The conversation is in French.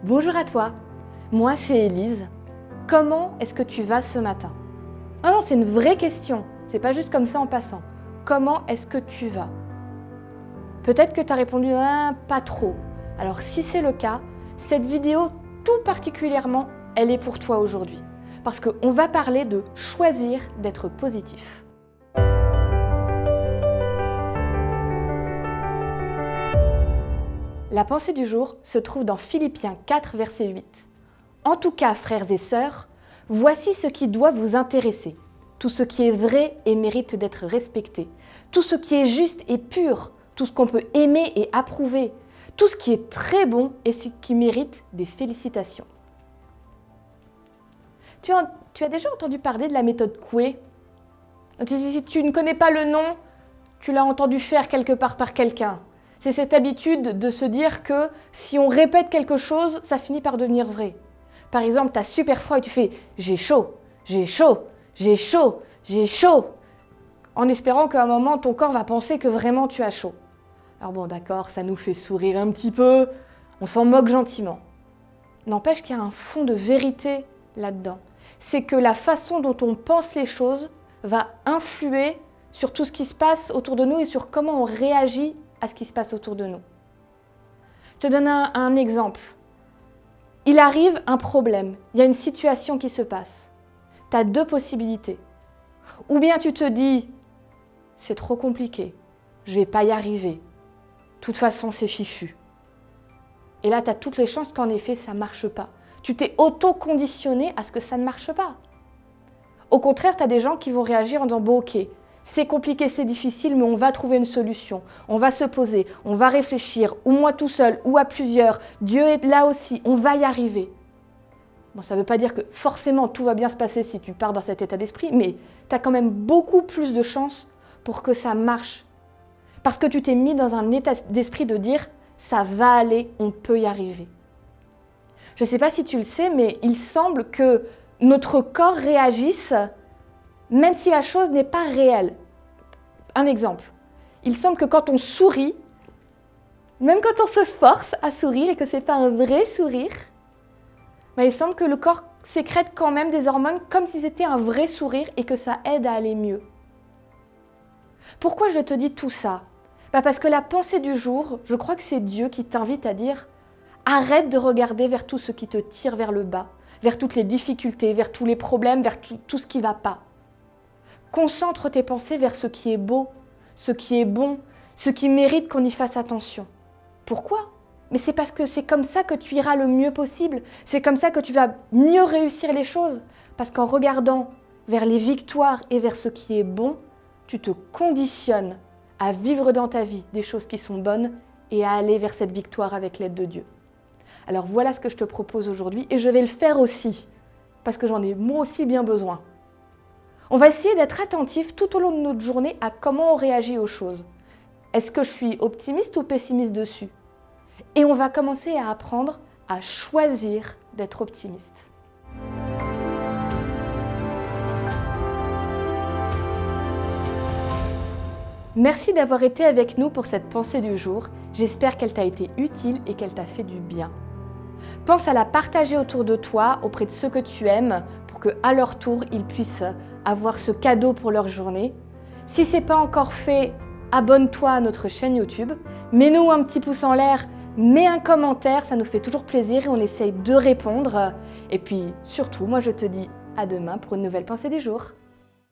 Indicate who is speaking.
Speaker 1: Bonjour à toi, moi c'est Élise. Comment est-ce que tu vas ce matin? Ah non, c'est une vraie question, c'est pas juste comme ça en passant. Comment est-ce que tu vas? Peut-être que tu as répondu pas trop. Alors si c'est le cas, cette vidéo tout particulièrement, elle est pour toi aujourd'hui. Parce qu'on va parler de choisir d'être positif. La pensée du jour se trouve dans Philippiens 4, verset 8. En tout cas, frères et sœurs, voici ce qui doit vous intéresser. Tout ce qui est vrai et mérite d'être respecté. Tout ce qui est juste et pur. Tout ce qu'on peut aimer et approuver. Tout ce qui est très bon et ce qui mérite des félicitations. Tu as déjà entendu parler de la méthode Coué? Si tu ne connais pas le nom, tu l'as entendu faire quelque part par quelqu'un. C'est cette habitude de se dire que si on répète quelque chose, ça finit par devenir vrai. Par exemple, tu as super froid et tu fais « j'ai chaud, j'ai chaud, j'ai chaud, j'ai chaud » en espérant qu'à un moment, ton corps va penser que vraiment tu as chaud. Alors bon, d'accord, ça nous fait sourire un petit peu, on s'en moque gentiment. N'empêche qu'il y a un fond de vérité là-dedans. C'est que la façon dont on pense les choses va influer sur tout ce qui se passe autour de nous et sur comment on réagit à ce qui se passe autour de nous. Je te donne un exemple. Il arrive un problème, il y a une situation qui se passe. Tu as deux possibilités. Ou bien tu te dis, c'est trop compliqué, je ne vais pas y arriver. De toute façon, c'est fichu. Et là, tu as toutes les chances qu'en effet, ça ne marche pas. Tu t'es auto-conditionné à ce que ça ne marche pas. Au contraire, tu as des gens qui vont réagir en disant, bon ok, c'est compliqué, c'est difficile, mais on va trouver une solution. On va se poser, on va réfléchir, ou moi tout seul, ou à plusieurs. Dieu est là aussi, on va y arriver. Bon, ça ne veut pas dire que forcément tout va bien se passer si tu pars dans cet état d'esprit, mais tu as quand même beaucoup plus de chances pour que ça marche. Parce que tu t'es mis dans un état d'esprit de dire, ça va aller, on peut y arriver. Je ne sais pas si tu le sais, mais il semble que notre corps réagisse même si la chose n'est pas réelle. Un exemple, il semble que quand on sourit, même quand on se force à sourire et que ce n'est pas un vrai sourire, il semble que le corps sécrète quand même des hormones comme si c'était un vrai sourire et que ça aide à aller mieux. Pourquoi je te dis tout ça? Parce que la pensée du jour, je crois que c'est Dieu qui t'invite à dire « Arrête de regarder vers tout ce qui te tire vers le bas, vers toutes les difficultés, vers tous les problèmes, vers tout ce qui ne va pas. » Concentre tes pensées vers ce qui est beau, ce qui est bon, ce qui mérite qu'on y fasse attention. Pourquoi? Mais c'est parce que c'est comme ça que tu iras le mieux possible. C'est comme ça que tu vas mieux réussir les choses. Parce qu'en regardant vers les victoires et vers ce qui est bon, tu te conditionnes à vivre dans ta vie des choses qui sont bonnes et à aller vers cette victoire avec l'aide de Dieu. Alors voilà ce que je te propose aujourd'hui et je vais le faire aussi, parce que j'en ai moi aussi bien besoin. On va essayer d'être attentif tout au long de notre journée à comment on réagit aux choses. Est-ce que je suis optimiste ou pessimiste dessus? Et on va commencer à apprendre à choisir d'être optimiste. Merci d'avoir été avec nous pour cette pensée du jour. J'espère qu'elle t'a été utile et qu'elle t'a fait du bien. Pense à la partager autour de toi, auprès de ceux que tu aimes, pour qu'à leur tour, ils puissent avoir ce cadeau pour leur journée. Si ce n'est pas encore fait, abonne-toi à notre chaîne YouTube. Mets-nous un petit pouce en l'air, mets un commentaire, ça nous fait toujours plaisir et on essaye de répondre. Et puis surtout, moi je te dis à demain pour une nouvelle pensée du jour.